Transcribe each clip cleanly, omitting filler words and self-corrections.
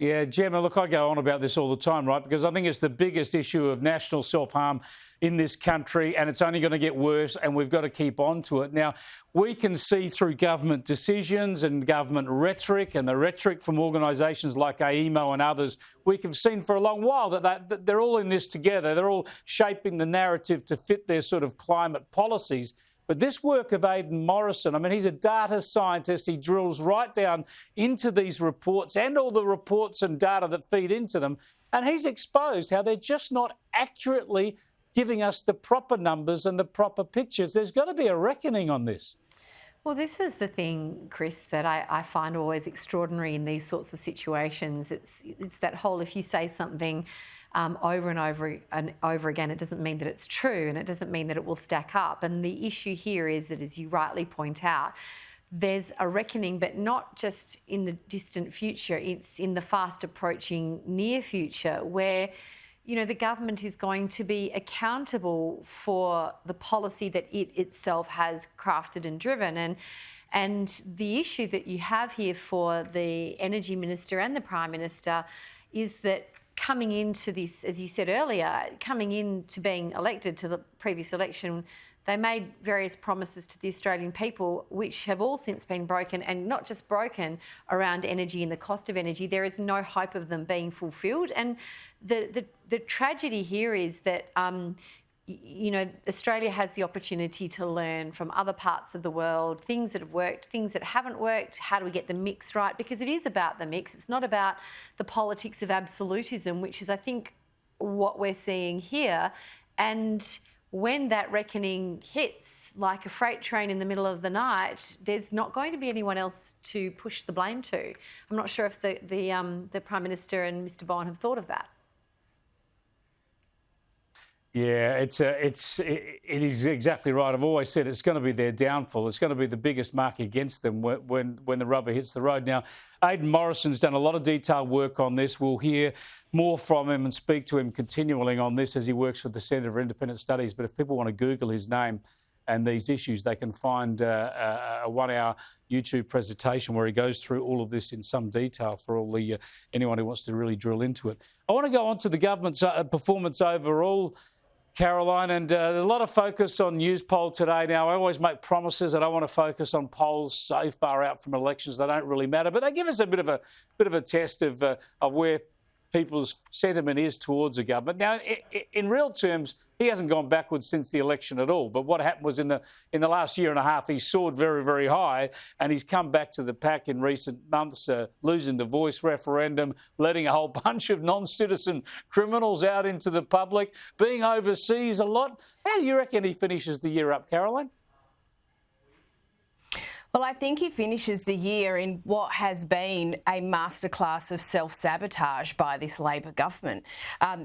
Yeah, Gemma, look, I go on about this all the time, right? Because I think it's the biggest issue of national self-harm in this country, and it's only going to get worse, and we've got to keep on to it. Now, we can see through government decisions and government rhetoric and the rhetoric from organisations like AEMO and others, we have seen for a long while that they're all in this together. They're all shaping the narrative to fit their sort of climate policies. But this work of Aidan Morrison, I mean, he's a data scientist. He drills right down into these reports and all the reports and data that feed into them. And he's exposed how they're just not accurately giving us the proper numbers and the proper pictures. There's got to be a reckoning on this. Well, this is the thing, Chris, that I find always extraordinary in these sorts of situations. It's that whole, if you say something over and over again, it doesn't mean that it's true, and it doesn't mean that it will stack up. And the issue here is that, as you rightly point out, there's a reckoning, but not just in the distant future, it's in the fast approaching near future where, you know, the government is going to be accountable for the policy that it itself has crafted and driven. And the issue that you have here for the Energy Minister and the Prime Minister is that coming into this, as you said earlier, coming into being elected to the previous election, they made various promises to the Australian people, which have all since been broken, and not just broken around energy and the cost of energy. There is no hope of them being fulfilled. And the tragedy here is that, you know, Australia has the opportunity to learn from other parts of the world, things that have worked, things that haven't worked. How do we get the mix right? Because it is about the mix. It's not about the politics of absolutism, which is, I think, what we're seeing here. And when that reckoning hits like a freight train in the middle of the night, there's not going to be anyone else to push the blame to. I'm not sure if the Prime Minister and Mr Bowen have thought of that. Yeah, it is exactly right. I've always said it's going to be their downfall. It's going to be the biggest mark against them when the rubber hits the road. Now, Aidan Morrison's done a lot of detailed work on this. We'll hear more from him and speak to him continually on this as he works for the Centre for Independent Studies. But if people want to Google his name and these issues, they can find a 1-hour YouTube presentation where he goes through all of this in some detail for all the anyone who wants to really drill into it. I want to go on to the government's performance overall, Caroline, and a lot of focus on Newspoll today. Now, I always make promises. I don't want to focus on polls so far out from elections they don't really matter, but they give us a bit of a test of where people's sentiment is towards the government. Now, in real terms, he hasn't gone backwards since the election at all. But what happened was in the last year and a half, he soared very, very high, and he's come back to the pack in recent months, losing the Voice referendum, letting a whole bunch of non-citizen criminals out into the public, being overseas a lot. How do you reckon he finishes the year up, Caroline? Well, I think he finishes the year in what has been a masterclass of self-sabotage by this Labor government.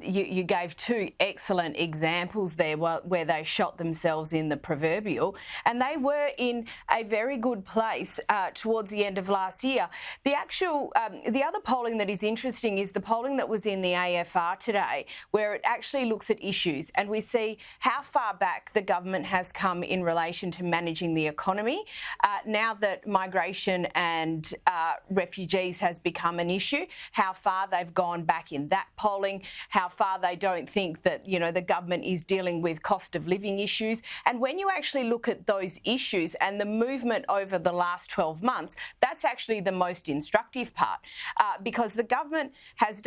You gave two excellent examples there where they shot themselves in the proverbial, and they were in a very good place towards the end of last year. The other polling that is interesting is the polling that was in the AFR today, where it actually looks at issues, and we see how far back the government has come in relation to managing the economy. Now that migration and refugees has become an issue, how far they've gone back in that polling, how far they don't think that, you know, the government is dealing with cost of living issues. And when you actually look at those issues and the movement over the last 12 months, that's actually the most instructive part, because the government hasn't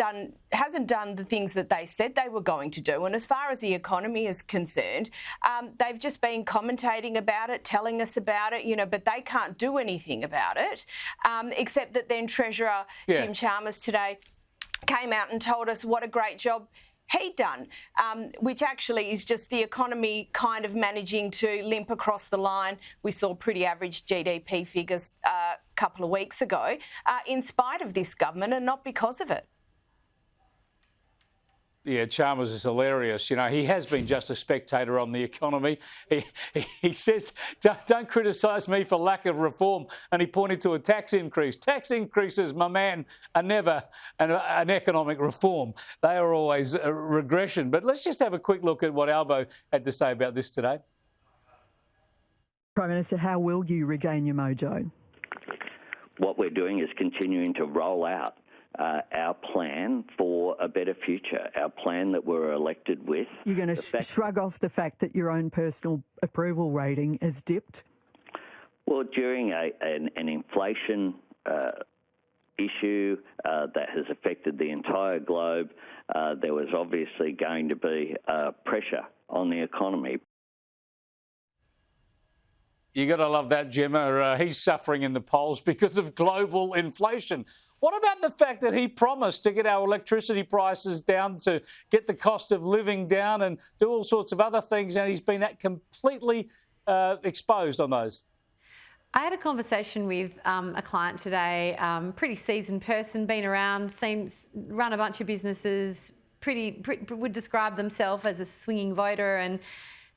done the things that they said they were going to do. And as far as the economy is concerned, they've just been commentating about it, telling us about it, you know, but they can't do anything about it, except that then Treasurer Jim Chalmers today came out and told us what a great job he'd done, which actually is just the economy kind of managing to limp across the line. We saw pretty average GDP figures a couple of weeks ago, in spite of this government and not because of it. Yeah, Chalmers is hilarious. You know, he has been just a spectator on the economy. He says, don't criticise me for lack of reform. And he pointed to a tax increase. Tax increases, my man, are never an economic reform. They are always a regression. But let's just have a quick look at what Albo had to say about this today. Prime Minister, how will you regain your mojo? What we're doing is continuing to roll out our plan for a better future, our plan that we're elected with. You're going to shrug off the fact that your own personal approval rating has dipped? Well, during an inflation issue that has affected the entire globe, there was obviously going to be pressure on the economy. You got to love that, Gemma. He's suffering in the polls because of global inflation. What about the fact that he promised to get our electricity prices down, to get the cost of living down and do all sorts of other things, and he's been completely exposed on those? I had a conversation with a client today, pretty seasoned person, been around, run a bunch of businesses, would describe themselves as a swinging voter,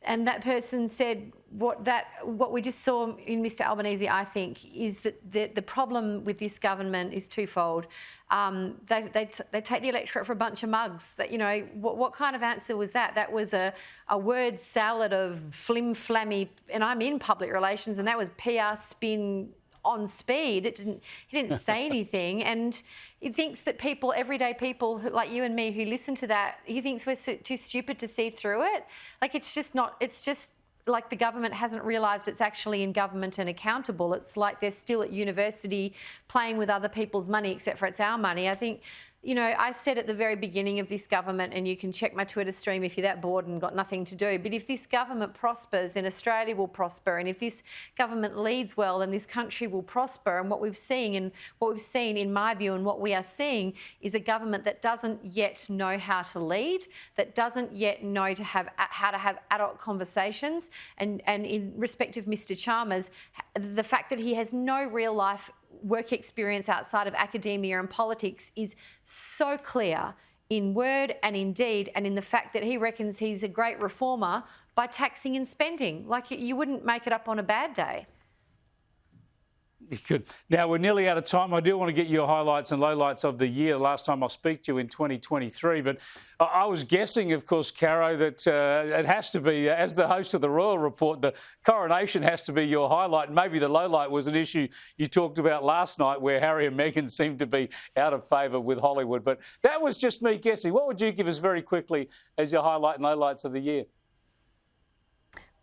and that person said what we just saw in Mr Albanese, I think, is that the problem with this government is twofold. They take the electorate for a bunch of mugs. That, you know, what kind of answer was that? That was a word salad of flim-flammy, and I'm in public relations, and that was PR spin on speed. He didn't say anything, and he thinks that people, everyday people like you and me who listen to that, he thinks we're too stupid to see through it. Like, it's just not. It's just like the government hasn't realised it's actually in government and accountable. It's like they're still at university playing with other people's money, except for it's our money. I think, you know, I said at the very beginning of this government, and you can check my Twitter stream if you're that bored and got nothing to do, but if this government prospers, then Australia will prosper. And if this government leads well, then this country will prosper. And what we've seen, in my view, and what we are seeing, is a government that doesn't yet know how to lead, that doesn't yet know how to have adult conversations. And in respect of Mr Chalmers, the fact that he has no real life work experience outside of academia and politics is so clear in word and in deed, and in the fact that he reckons he's a great reformer by taxing and spending. Like, you wouldn't make it up on a bad day. You could. Now, we're nearly out of time. I do want to get your highlights and lowlights of the year. Last time I speak to you in 2023, but I was guessing, of course, Caro, that it has to be, as the host of the Royal Report, the coronation has to be your highlight. And maybe the lowlight was an issue you talked about last night where Harry and Meghan seemed to be out of favour with Hollywood. But that was just me guessing. What would you give us very quickly as your highlight and lowlights of the year?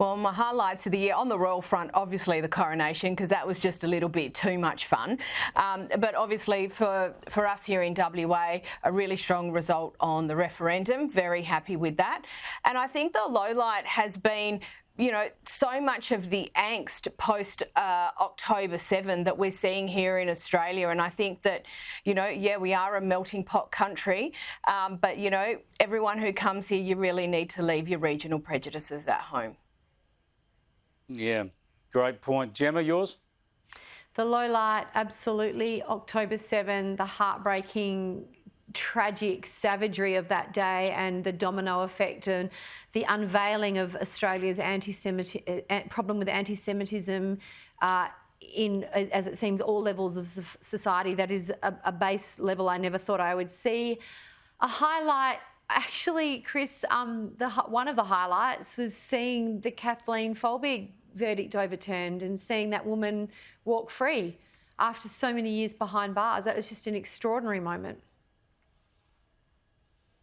Well, my highlights of the year on the royal front, obviously the coronation, because that was just a little bit too much fun. But obviously for us here in WA, a really strong result on the referendum. Very happy with that. And I think the lowlight has been, you know, so much of the angst post October 7 that we're seeing here in Australia. And I think that, you know, yeah, we are a melting pot country, but, you know, everyone who comes here, you really need to leave your regional prejudices at home. Yeah, great point. Gemma, yours? The low light, absolutely. October 7, the heartbreaking, tragic savagery of that day and the domino effect and the unveiling of Australia's problem with anti-Semitism in, as it seems, all levels of society. That is a base level I never thought I would see. A highlight, actually, Chris, one of the highlights was seeing the Kathleen Folbig verdict overturned and seeing that woman walk free after so many years behind bars. That was just an extraordinary moment.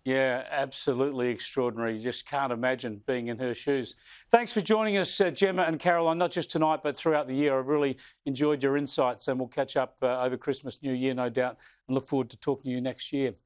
Yeah, absolutely extraordinary. You just can't imagine being in her shoes. Thanks for joining us, Gemma and Caroline, not just tonight, but throughout the year. I've really enjoyed your insights, and we'll catch up over Christmas, New Year, no doubt, and look forward to talking to you next year.